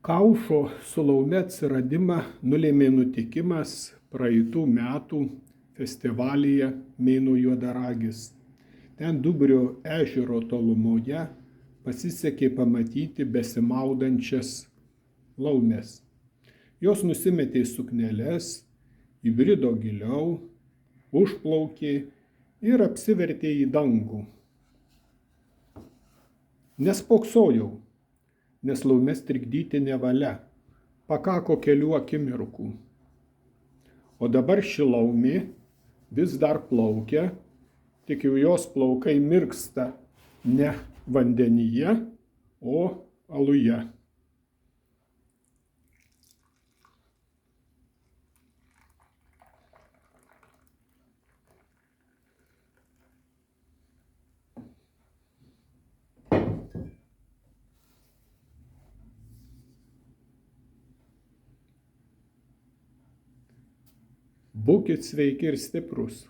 Kaušo su Laume atsiradimą nulėmė nutikimas praeitų metų festivalyje Mėnuo juodaragis. Ten Duburio ežero tolumoje pasisekė pamatyti besimaudančias laumes. Jos nusimetė sukneles, įbrido giliau, užplaukė ir apsivertė į dangų. Nespoksojau, nes laumes trikdyti nevalia, pakako kelių akimirkų. O dabar ši laumė vis dar plaukia, tik jau jos plaukai mirksta ne vandenyje, o aluje. Būkit sveiki ir stiprūs.